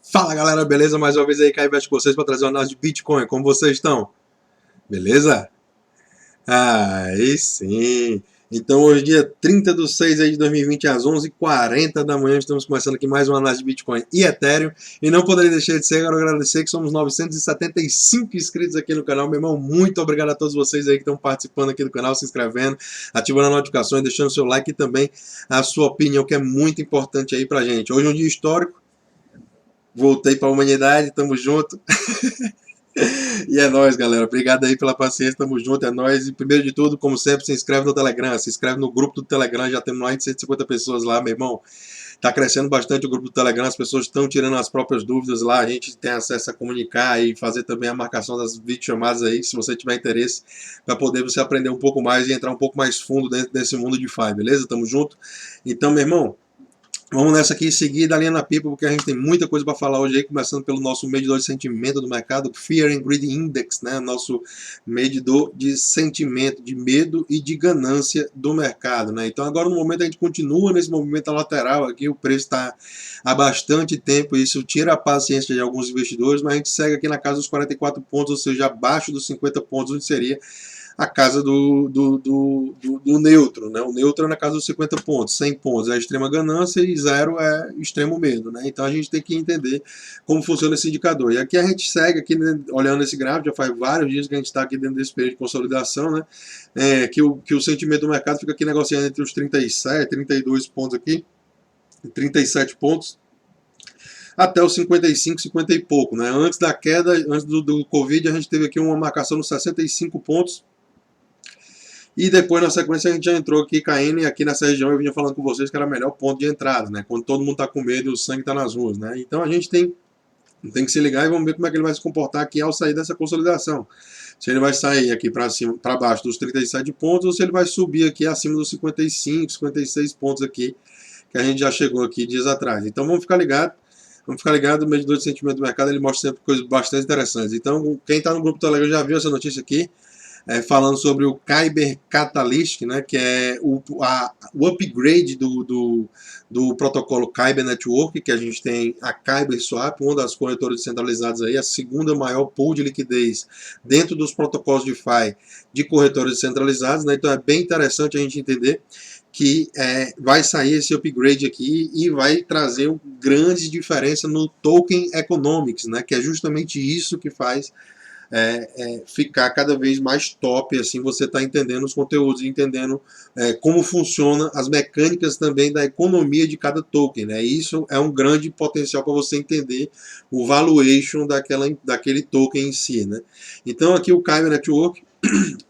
Fala galera, beleza? Mais uma vez aí, Caio Invest com vocês para trazer uma análise de Bitcoin. Como vocês estão? Beleza? Aí sim! Então hoje, dia 30/6 aí de 2020, às 11h40 da manhã, estamos começando aqui mais uma análise de Bitcoin e Ethereum. E não poderia deixar de ser, quero agradecer que somos 975 inscritos aqui no canal. Meu irmão, muito obrigado a todos vocês aí que estão participando aqui do canal, se inscrevendo, ativando a notificação, deixando seu like e também a sua opinião, que é muito importante aí pra gente. Hoje é um dia histórico. Voltei para a humanidade, tamo junto. E é nóis, galera. Obrigado aí pela paciência, tamo junto, é nóis. E primeiro de tudo, como sempre, se inscreve no Telegram, se inscreve no grupo do Telegram, já temos mais de 150 pessoas lá, meu irmão. Tá crescendo bastante o grupo do Telegram, as pessoas estão tirando as próprias dúvidas lá, a gente tem acesso a comunicar e fazer também a marcação das videochamadas aí, se você tiver interesse, para poder você aprender um pouco mais e entrar um pouco mais fundo dentro desse mundo de DeFi, beleza? Tamo junto. Então, meu irmão, vamos nessa aqui, seguir da linha na pipa, porque a gente tem muita coisa para falar hoje aí, começando pelo nosso medidor de sentimento do mercado, Fear and Greed Index, né? Nosso medidor de sentimento, de medo e de ganância do mercado, né? Então agora no momento a gente continua nesse movimento lateral aqui, o preço está há bastante tempo, isso tira a paciência de alguns investidores, mas a gente segue aqui na casa dos 44 pontos, ou seja, abaixo dos 50 pontos, onde seria a casa do neutro, né? O neutro é na casa dos 50 pontos, 100 pontos é a extrema ganância e 0 é extremo medo, né? Então a gente tem que entender como funciona esse indicador. E aqui a gente segue, aqui, né, olhando esse gráfico, já faz vários dias que a gente está aqui dentro desse período de consolidação, né? Que o sentimento do mercado fica aqui negociando entre os 37, 32 pontos aqui, 37 pontos, até os 55, 50 e pouco, né? Antes da queda, antes do Covid, a gente teve aqui uma marcação nos 65 pontos, e depois, na sequência, a gente já entrou aqui caindo, e aqui nessa região eu vinha falando com vocês que era o melhor ponto de entrada, né? Quando todo mundo está com medo e o sangue está nas ruas, né? Então a gente tem que se ligar e vamos ver como é que ele vai se comportar aqui ao sair dessa consolidação. Se ele vai sair aqui para cima, para baixo dos 37 pontos, ou se ele vai subir aqui acima dos 55, 56 pontos aqui, que a gente já chegou aqui dias atrás. Então vamos ficar ligado. Vamos ficar ligado, o medidor de sentimento do mercado, ele mostra sempre coisas bastante interessantes. Então, quem está no grupo do Telegram já viu essa notícia aqui, falando sobre o Kyber Catalyst, né, que é o upgrade do protocolo Kyber Network, que a gente tem a Kyber Swap, uma das corretoras descentralizadas aí, a segunda maior pool de liquidez dentro dos protocolos DeFi de corretoras descentralizadas, né? Então é bem interessante a gente entender que vai sair esse upgrade aqui e vai trazer uma grande diferença no token economics, né, que é justamente isso que faz ficar cada vez mais top, assim você está entendendo os conteúdos, entendendo como funciona as mecânicas também da economia de cada token, né? Isso é um grande potencial para você entender o valuation daquele token em si, né? Então aqui o Kyber Network,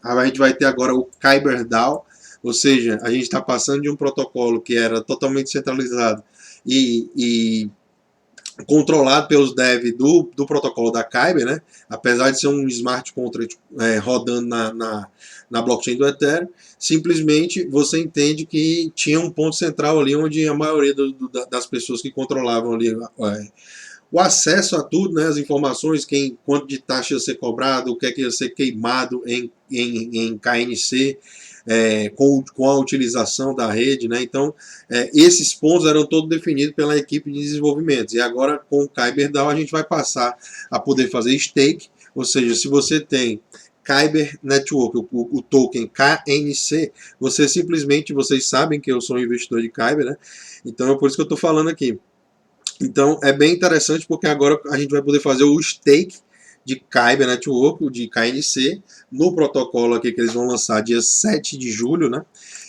a gente vai ter agora o Kyber DAO, ou seja, a gente está passando de um protocolo que era totalmente centralizado e controlado pelos devs do protocolo da Kyber, né? Apesar de ser um smart contract rodando na blockchain do Ethereum, simplesmente você entende que tinha um ponto central ali onde a maioria das pessoas que controlavam ali o acesso a tudo, né, as informações, quanto de taxa ia ser cobrado, o que é que ia ser queimado em KNC, com a utilização da rede, né? Então esses pontos eram todos definidos pela equipe de desenvolvimento, e agora com o Kyber DAO a gente vai passar a poder fazer stake, ou seja, se você tem Kyber Network, o token KNC, vocês sabem que eu sou um investidor de Kyber, né? Então é por isso que eu estou falando aqui. Então é bem interessante porque agora a gente vai poder fazer o stake de Kyber Network, de KNC, no protocolo aqui que eles vão lançar dia 7 de julho, né?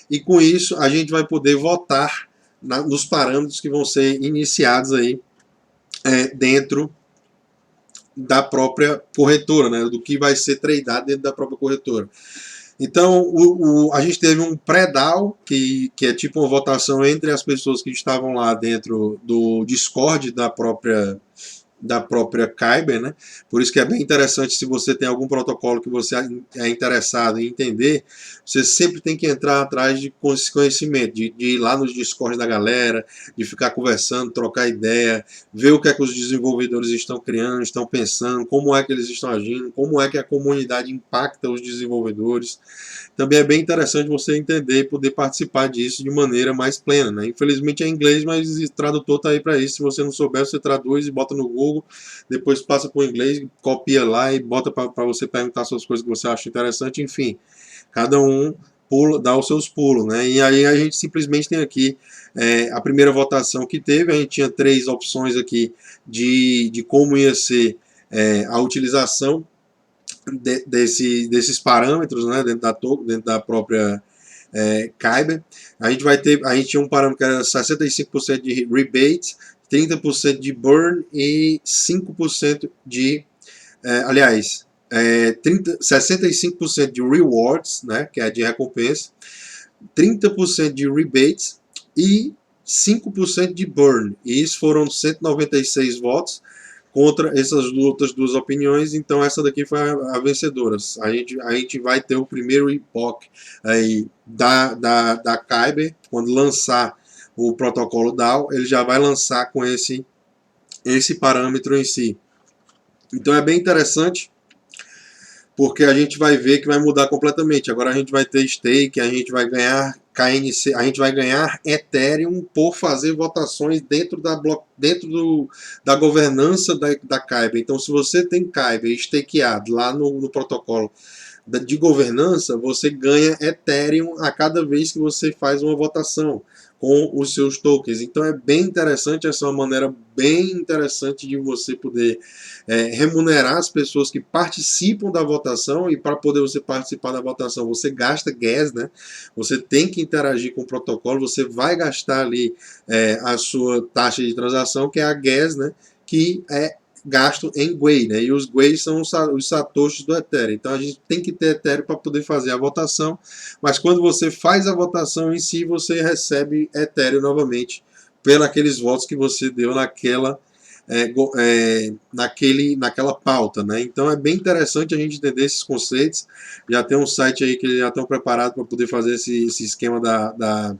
E com isso a gente vai poder votar nos parâmetros que vão ser iniciados aí dentro da própria corretora, né? Do que vai ser tradeado dentro da própria corretora. Então, a gente teve um pré-DAO, que é tipo uma votação entre as pessoas que estavam lá dentro do Discord da própria da própria Kyber, né? Por isso que é bem interessante, se você tem algum protocolo que você é interessado em entender, você sempre tem que entrar atrás de conhecimento, de ir lá nos Discord da galera, de ficar conversando, trocar ideia, ver o que é que os desenvolvedores estão criando, estão pensando, como é que eles estão agindo, como é que a comunidade impacta os desenvolvedores. Também é bem interessante você entender e poder participar disso de maneira mais plena, né? Infelizmente é em inglês, mas o tradutor está aí para isso. Se você não souber, você traduz e bota no Google, depois passa para o inglês, copia lá e bota para você perguntar suas coisas que você acha interessante, enfim. Cada um pula, dá os seus pulos, né? E aí a gente simplesmente tem aqui a primeira votação que teve, a gente tinha 3 opções aqui de como ia ser a utilização desses parâmetros, né, dentro da própria Kyber. A gente tinha um parâmetro que era 65% de rebate, 30% de burn e 5% de, aliás, 65% de rewards, né, que é de recompensa, 30% de rebates e 5% de burn. E isso foram 196 votos contra essas outras duas opiniões, então essa daqui foi a vencedora. A gente vai ter o primeiro epoch aí da Kyber, quando lançar o protocolo DAO, ele já vai lançar com esse parâmetro em si. Então é bem interessante, porque a gente vai ver que vai mudar completamente. Agora a gente vai ter stake, a gente vai ganhar KNC, a gente vai ganhar Ethereum por fazer votações dentro da governança da Kyber. Então, se você tem Kyber stakeado lá no protocolo de governança, você ganha Ethereum a cada vez que você faz uma votação com os seus tokens. Então é bem interessante, essa é uma maneira bem interessante de você poder remunerar as pessoas que participam da votação, e para poder você participar da votação você gasta gas, né? Você tem que interagir com o protocolo, você vai gastar ali a sua taxa de transação, que é a gas, né? Que é gasto em Gwei, né? E os Gwei são os satoshis do Ethereum. Então a gente tem que ter Ethereum para poder fazer a votação, mas quando você faz a votação em si, você recebe Ethereum novamente pelos aqueles votos que você deu naquela pauta, né? Então é bem interessante a gente entender esses conceitos. Já tem um site aí que já estão preparados para poder fazer esse esquema da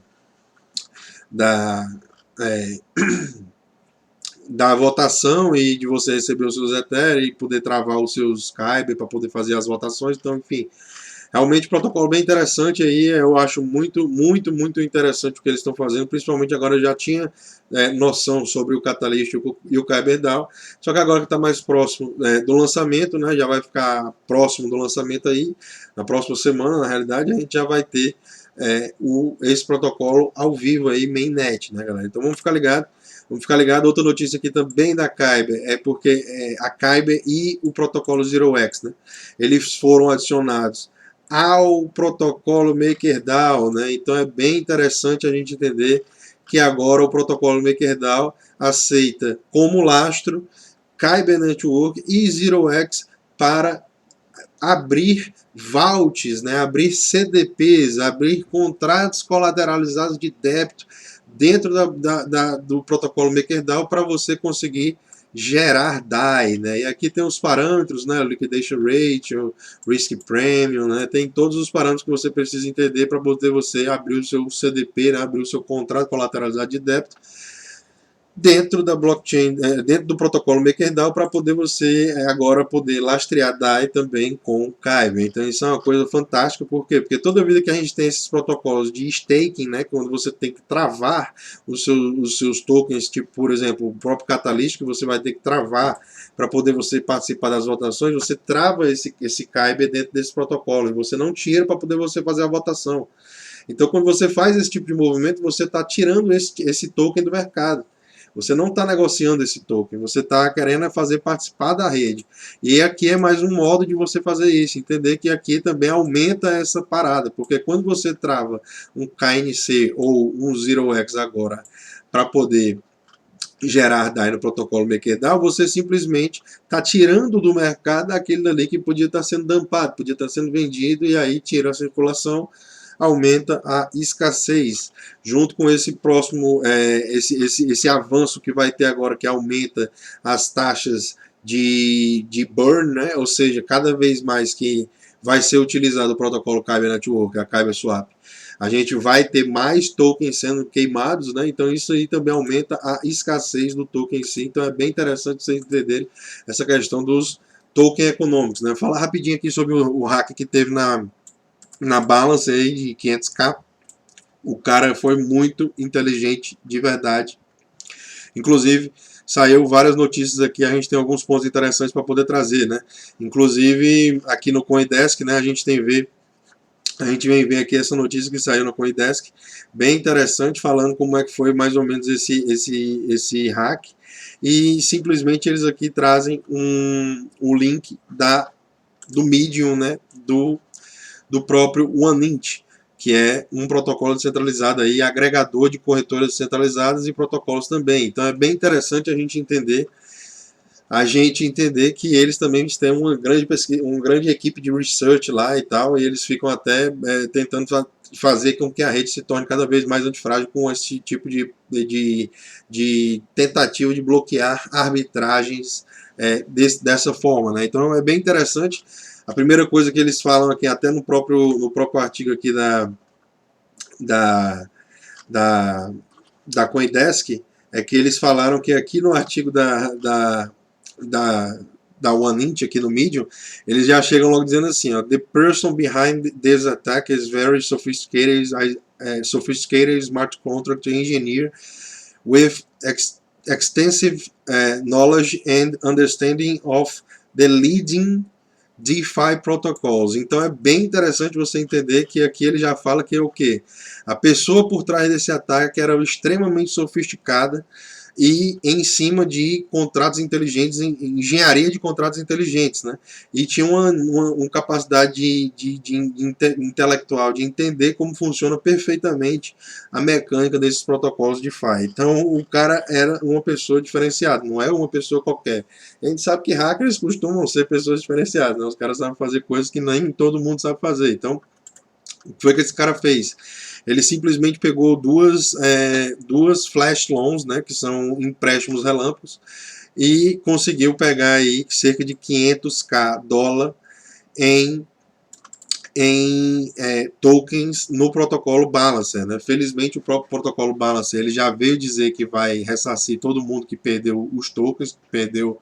da votação e de você receber os seus Ethereum e poder travar os seus Kyber para poder fazer as votações. Então, enfim, realmente protocolo bem interessante aí. Eu acho muito, muito, muito interessante o que eles estão fazendo. Principalmente agora eu já tinha noção sobre o Catalyst e o KyberDAO. Só que agora que está mais próximo do lançamento, né, já vai ficar próximo do lançamento aí. Na próxima semana, na realidade, a gente já vai ter esse protocolo ao vivo aí, mainnet, né, galera? Então vamos ficar ligado. Vamos ficar ligado. Outra notícia aqui também da Kyber é porque a Kyber e o protocolo ZeroX, né, eles foram adicionados ao protocolo MakerDAO, né? Então é bem interessante a gente entender que agora o protocolo MakerDAO aceita como lastro Kyber Network e ZeroX para abrir vaults, né? Abrir CDPs, abrir contratos colateralizados de débito dentro do protocolo MakerDAO para você conseguir gerar DAI, né? E aqui tem os parâmetros, né? Liquidation Rate, o Risk Premium, né? Tem todos os parâmetros que você precisa entender para poder você abrir o seu CDP, né? Abrir o seu contrato colateralizado de débito dentro da blockchain, dentro do protocolo MakerDAO, para poder você agora poder lastrear DAI também com Kyber. Então isso é uma coisa fantástica. Por quê? Porque toda vida que a gente tem esses protocolos de staking, né, quando você tem que travar os seus tokens, tipo, por exemplo, o próprio Catalyst, que você vai ter que travar para poder você participar das votações, você trava esse Kyber dentro desse protocolo e você não tira para poder você fazer a votação. Então quando você faz esse tipo de movimento, você está tirando esse token do mercado. Você não está negociando esse token, você está querendo fazer participar da rede. E aqui é mais um modo de você fazer isso, entender que aqui também aumenta essa parada, porque quando você trava um KNC ou um ZeroX agora para poder gerar DAI no protocolo MakerDAO, você simplesmente está tirando do mercado aquele dali que podia estar sendo dumpado, podia estar sendo vendido, e aí tira a circulação. aumenta a escassez. Junto com esse próximo, esse avanço que vai ter agora, que aumenta as taxas de burn, né? Ou seja, cada vez mais que vai ser utilizado o protocolo Kyber Network, a Kyber Swap, a gente vai ter mais tokens sendo queimados, né? Então isso aí também aumenta a escassez do token em si. Então é bem interessante vocês entenderem essa questão dos token econômicos, né? Falar rapidinho aqui sobre o hack que teve na balance aí de 500k. O cara foi muito inteligente de verdade. Inclusive, saiu várias notícias aqui, a gente tem alguns pontos interessantes para poder trazer, né? Inclusive, aqui no CoinDesk, né, a gente vem ver aqui essa notícia que saiu no CoinDesk, bem interessante, falando como é que foi mais ou menos esse hack. E simplesmente eles aqui trazem um link do Medium, né, do próprio OneInt, que é um protocolo descentralizado aí, agregador de corretoras descentralizadas e protocolos também. Então é bem interessante a gente entender que eles também têm uma grande equipe de research lá e tal, e eles ficam até tentando fazer com que a rede se torne cada vez mais antifrágil com esse tipo de tentativa de bloquear arbitragens dessa forma, né? Então é bem interessante. A primeira coisa que eles falam aqui, até no próprio artigo aqui da CoinDesk, é que eles falaram que aqui no artigo da OneInt, aqui no Medium, eles já chegam logo dizendo assim, ó, the person behind this attack is very sophisticated smart contract engineer with extensive knowledge and understanding of the leading DeFi protocols. Então é bem interessante você entender que aqui ele já fala que é o quê? A pessoa por trás desse ataque era extremamente sofisticada e em cima de contratos inteligentes, engenharia de contratos inteligentes, né? E tinha uma capacidade intelectual de entender como funciona perfeitamente a mecânica desses protocolos de DeFi. Então o cara era uma pessoa diferenciada, não é uma pessoa qualquer. A gente sabe que hackers costumam ser pessoas diferenciadas, né? Os caras sabem fazer coisas que nem todo mundo sabe fazer. Então, o que foi que esse cara fez? Ele simplesmente pegou duas flash loans, né, que são empréstimos relâmpagos, e conseguiu pegar aí cerca de 500k dólar em tokens no protocolo Balancer, né? Felizmente o próprio protocolo Balancer ele já veio dizer que vai ressarcir todo mundo que perdeu os tokens, perdeu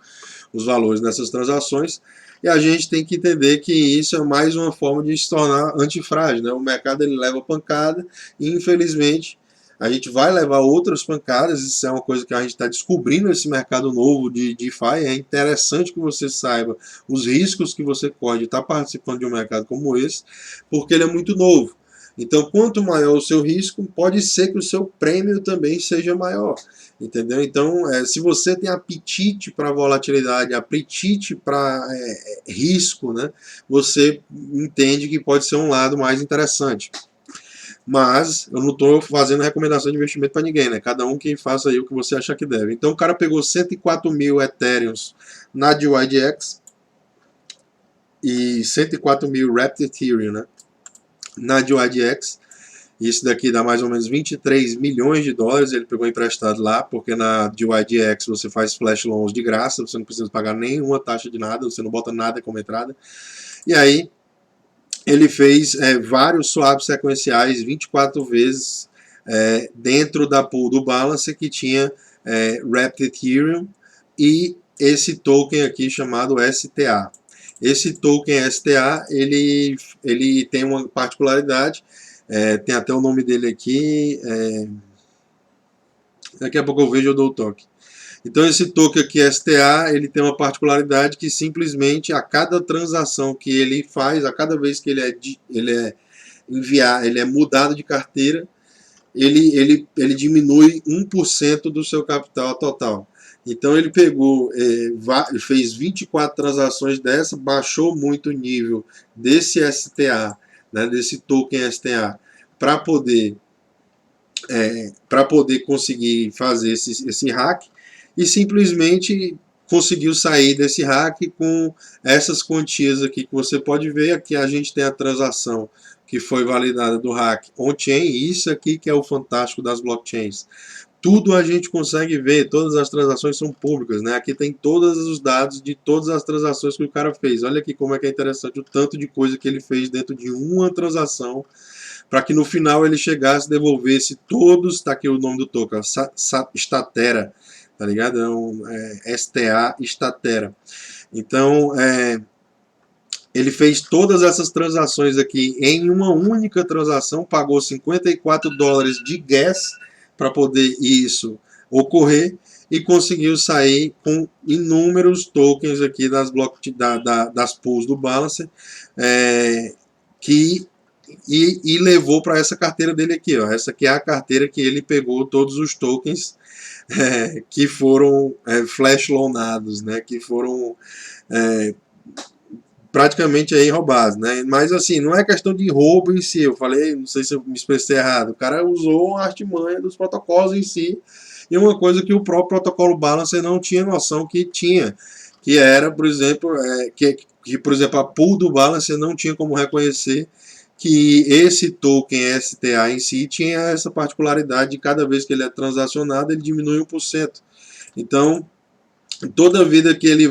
os valores nessas transações, e a gente tem que entender que isso é mais uma forma de se tornar antifrágil, né? O mercado ele leva pancada e infelizmente a gente vai levar outras pancadas. Isso é uma coisa que a gente está descobrindo, esse mercado novo de DeFi. É interessante que você saiba os riscos que você corre de estar participando de um mercado como esse, porque ele é muito novo. Então, quanto maior o seu risco, pode ser que o seu prêmio também seja maior. Entendeu? Então, se você tem apetite para volatilidade, apetite para risco, né, você entende que pode ser um lado mais interessante. Mas eu não estou fazendo recomendação de investimento para ninguém, né? Cada um que faça aí o que você achar que deve. Então o cara pegou 104 mil Ethereums na DYDX e 104 mil Wrapped Ethereum, né, na DYDX. Isso daqui dá mais ou menos 23 milhões de dólares. Ele pegou emprestado lá, porque na DYDX você faz flash loans de graça, você não precisa pagar nenhuma taxa de nada, você não bota nada como entrada. E aí ele fez vários swaps sequenciais 24 vezes dentro da pool do Balance, que tinha Wrapped Ethereum e esse token aqui chamado STA. Esse token STA ele tem uma particularidade, tem até o nome dele aqui, daqui a pouco eu vejo, eu dou o toque. Então esse token aqui STA, ele tem uma particularidade que simplesmente a cada transação que ele faz, a cada vez que ele é mudado de carteira, ele diminui 1% do seu capital total. Então ele pegou, fez 24 transações dessa, baixou muito o nível desse STA, né, desse token STA, para poder conseguir fazer esse hack, e simplesmente conseguiu sair desse hack com essas quantias aqui que você pode ver. Aqui a gente tem a transação que foi validada do hack on-chain. Isso aqui que é o fantástico das blockchains. Tudo a gente consegue ver, todas as transações são públicas, né? Aqui tem todos os dados de todas as transações que o cara fez. Olha aqui como é que é interessante o tanto de coisa que ele fez dentro de uma transação, para que no final ele chegasse e devolvesse todos, tá aqui o nome do token, Statera, tá ligado? STA Statera. Então, ele fez todas essas transações aqui em uma única transação, pagou $54 de gas para poder isso ocorrer e conseguiu sair com inúmeros tokens aqui das das pools do Balancer, e levou para essa carteira dele aqui, ó. Essa aqui é a carteira que ele pegou todos os tokens que foram flash loanados, né, que foram praticamente aí roubados, né? Mas assim, não é questão de roubo em si. Eu falei, não sei se eu me expressei errado. O cara usou a artimanha dos protocolos em si, e uma coisa que o próprio protocolo Balancer não tinha noção que tinha, que era, por exemplo, por exemplo, a pool do Balancer não tinha como reconhecer que esse token STA em si tinha essa particularidade de cada vez que ele é transacionado, ele diminui 1%. Então, toda vida que ele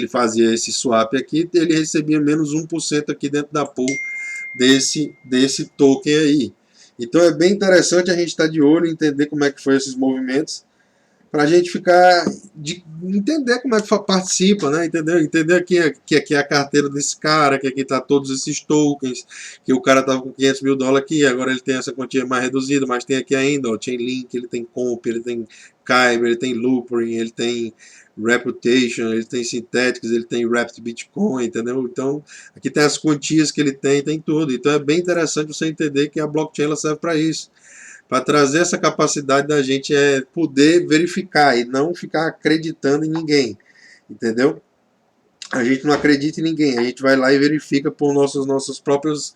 fazia esse swap aqui, ele recebia menos 1% aqui dentro da pool desse token aí. Então é bem interessante a gente estar de olho e entender como é que foi esses movimentos, para a gente entender como é que participa, né? Entender que aqui é a carteira desse cara, que aqui está todos esses tokens, que o cara estava com $500 mil aqui, agora ele tem essa quantia mais reduzida, mas tem aqui ainda, ó, Chainlink, ele tem Comp, ele tem Kyber, ele tem Loopring, ele tem Reputation, ele tem Synthetics, ele tem Wrapped Bitcoin, entendeu? Então, aqui tem as quantias que ele tem tudo. Então é bem interessante você entender que a blockchain ela serve para isso, para trazer essa capacidade da gente poder verificar e não ficar acreditando em ninguém, entendeu? A gente não acredita em ninguém, a gente vai lá e verifica por nossas próprias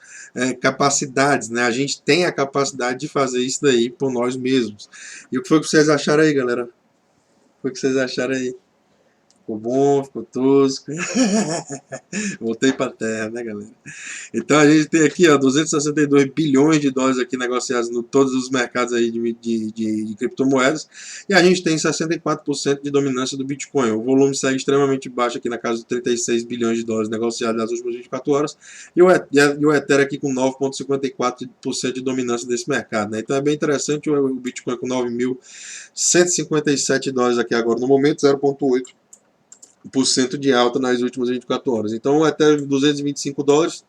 capacidades, né? A gente tem a capacidade de fazer isso daí por nós mesmos. E o que foi que vocês acharam aí, galera? O que foi que vocês acharam aí? Ficou bom, ficou tosco. Voltei para a terra, né, galera? Então a gente tem aqui, ó, 262 bilhões de dólares aqui negociados em todos os mercados aí de criptomoedas, e a gente tem 64% de dominância do Bitcoin. O volume segue extremamente baixo aqui na casa de 36 bilhões de dólares negociados nas últimas 24 horas, e o Ether aqui com 9,54% de dominância desse mercado, né? Então é bem interessante o Bitcoin com 9.157 dólares aqui agora no momento, 0,8% de alta nas últimas 24 horas. Então até 225 dólares,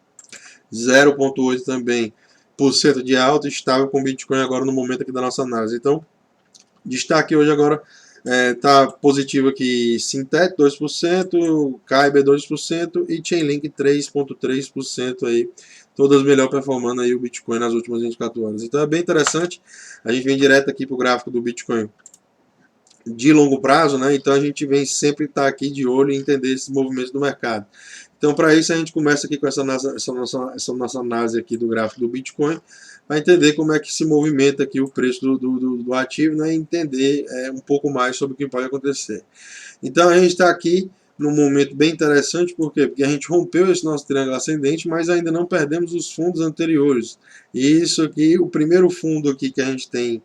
0,8% também por cento de alta, estável com Bitcoin agora no momento aqui da nossa análise. Então, destaque hoje agora está positivo aqui Synthet 2%, Kyber 2% e Chainlink 3,3% aí, todas melhor performando aí o Bitcoin nas últimas 24 horas. Então é bem interessante. A gente vem direto aqui para o gráfico do Bitcoin de longo prazo, né? Então a gente vem sempre estar aqui de olho e entender esses movimentos do mercado. Então, para isso, a gente começa aqui com essa nossa análise aqui do gráfico do Bitcoin, para entender como é que se movimenta aqui o preço do ativo, né? E entender um pouco mais sobre o que pode acontecer. Então, a gente está aqui num momento bem interessante, por quê? Porque a gente rompeu esse nosso triângulo ascendente, mas ainda não perdemos os fundos anteriores. E isso aqui, o primeiro fundo aqui que a gente tem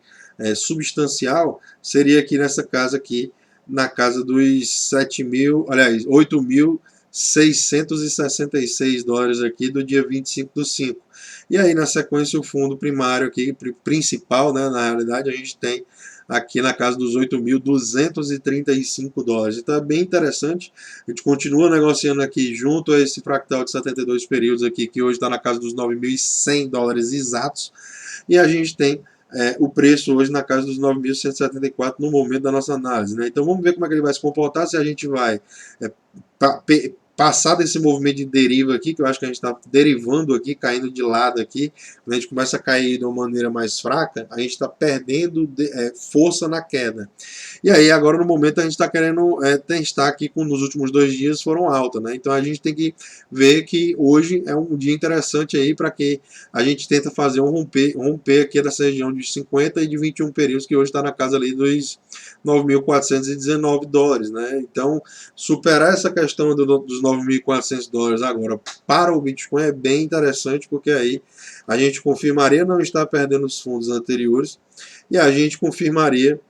substancial, seria aqui nessa casa aqui, na casa dos 8.666 dólares aqui do dia 25/5. E aí na sequência o fundo primário aqui, principal, né, na realidade a gente tem aqui na casa dos 8.235 dólares. Então é bem interessante. A gente continua negociando aqui junto a esse fractal de 72 períodos aqui, que hoje está na casa dos 9.100 dólares exatos. E a gente tem o preço hoje na casa dos 9.174 no momento da nossa análise, né? Então vamos ver como é que ele vai se comportar, se a gente vai passar desse movimento de deriva aqui, que eu acho que a gente está derivando aqui, caindo de lado aqui. Quando a gente começa a cair de uma maneira mais fraca, a gente está perdendo força na queda. E aí agora no momento a gente está querendo testar aqui, nos últimos 2 dias foram alta, né? Então a gente tem que ver que hoje é um dia interessante aí para que a gente tenta fazer um romper aqui dessa região de 50 e de 21 períodos, que hoje está na casa ali dos 9.419 dólares, né? Então superar essa questão dos $9.400 agora para o Bitcoin é bem interessante, porque aí a gente confirmaria não estar perdendo os fundos anteriores e a gente confirmaria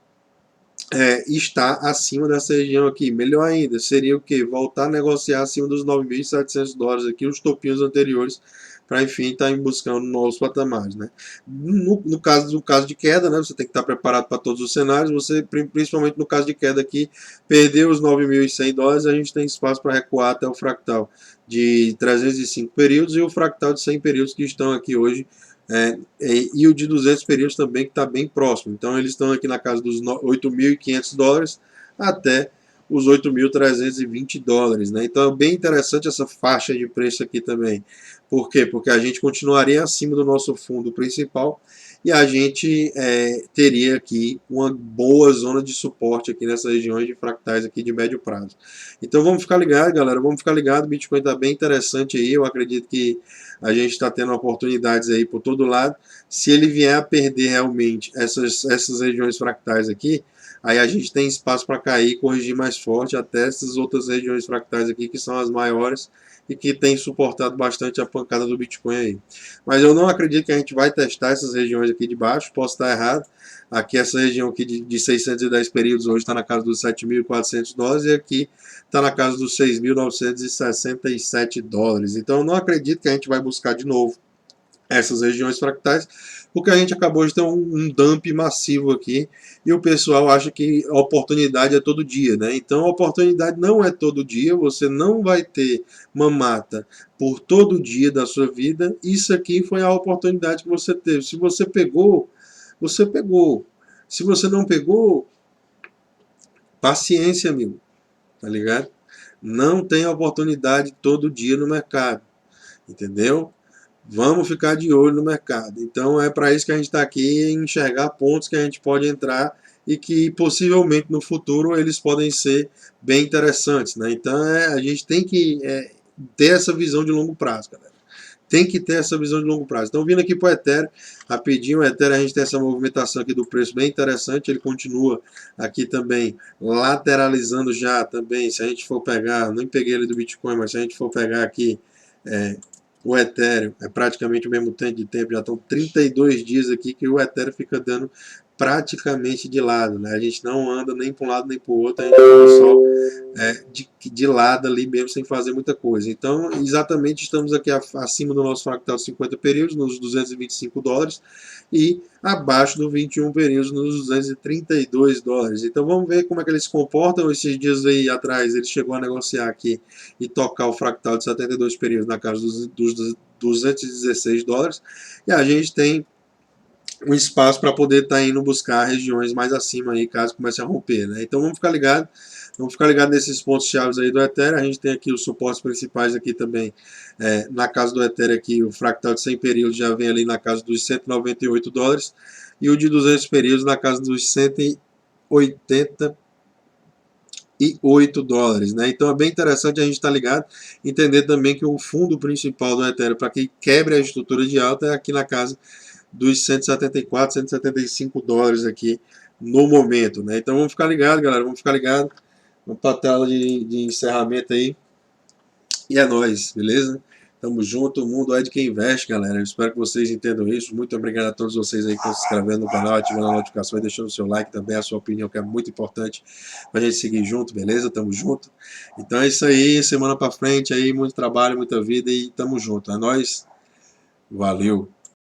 estar acima dessa região aqui. Melhor ainda, seria o que? Voltar a negociar acima dos $9.700 aqui, os topinhos anteriores, para enfim estar buscando novos patamares, né? No caso de queda, né, você tem que estar preparado para todos os cenários. Você, principalmente no caso de queda aqui, perdeu os $9.100, a gente tem espaço para recuar até o fractal de 305 períodos e o fractal de 100 períodos que estão aqui hoje, e o de 200 períodos também, que está bem próximo. Então eles estão aqui na casa dos $8.500 até os $8.320, né? Então é bem interessante essa faixa de preço aqui também. Por quê? Porque a gente continuaria acima do nosso fundo principal e a gente teria aqui uma boa zona de suporte aqui nessas regiões de fractais aqui de médio prazo. Então vamos ficar ligado, galera, vamos ficar ligado. O Bitcoin está bem interessante aí, eu acredito que a gente está tendo oportunidades aí por todo lado. Se ele vier a perder realmente essas regiões fractais aqui, aí a gente tem espaço para cair e corrigir mais forte até essas outras regiões fractais aqui, que são as maiores e que tem suportado bastante a pancada do Bitcoin aí. Mas eu não acredito que a gente vai testar essas regiões aqui de baixo, posso estar errado. Aqui essa região aqui de 610 períodos hoje está na casa dos $7.400 e aqui está na casa dos $6.967. Então eu não acredito que a gente vai buscar de novo essas regiões fractais, porque a gente acabou de ter um dump massivo aqui e o pessoal acha que a oportunidade é todo dia, né? Então a oportunidade não é todo dia, você não vai ter mamata por todo dia da sua vida. Isso aqui foi a oportunidade que você teve. Se você pegou, você pegou. Se você não pegou, paciência, amigo, tá ligado? Não tem oportunidade todo dia no mercado, entendeu? Vamos ficar de olho no mercado. Então é para isso que a gente está aqui, enxergar pontos que a gente pode entrar e que possivelmente no futuro eles podem ser bem interessantes, né? Então a gente tem que ter essa visão de longo prazo, galera. Tem que ter essa visão de longo prazo. Então vindo aqui para o Ethereum, rapidinho, o Ethereum a gente tem essa movimentação aqui do preço bem interessante, ele continua aqui também lateralizando já também, se a gente for pegar, nem peguei ele do Bitcoin, mas se a gente for pegar aqui o Ethereum, é praticamente o mesmo tanto de tempo, já estão 32 dias aqui que o Ethereum fica dando praticamente de lado, né? A gente não anda nem para um lado nem para o outro, a gente anda só de lado ali mesmo, sem fazer muita coisa. Então, exatamente, estamos aqui acima do nosso fractal de 50 períodos, nos $225, e abaixo do 21 períodos, nos $232. Então, vamos ver como é que eles se comportam. Esses dias aí atrás, ele chegou a negociar aqui e tocar o fractal de 72 períodos na casa dos $216, e a gente tem um espaço para poder estar indo buscar regiões mais acima aí, caso comece a romper, né? Então vamos ficar ligado. Vamos ficar ligado nesses pontos chaves aí do Ethereum. A gente tem aqui os suportes principais aqui também. Na casa do Ethereum aqui, o fractal de 100 períodos já vem ali na casa dos $198 e o de 200 períodos na casa dos $188, né? Então é bem interessante a gente estar ligado, entender também que o fundo principal do Ethereum, para que quebre a estrutura de alta, é aqui na casa dos $174, $175 aqui no momento, né? Então vamos ficar ligado, galera, vamos ficar ligado. Vamos para a tela de encerramento aí. E é nóis, beleza? Tamo junto, o mundo é de quem investe, galera. Eu espero que vocês entendam isso. Muito obrigado a todos vocês aí que estão se inscrevendo no canal, ativando a notificação e deixando o seu like também, a sua opinião, que é muito importante pra gente seguir junto, beleza? Tamo junto. Então é isso aí, semana pra frente aí, muito trabalho, muita vida e tamo junto. É nóis, valeu!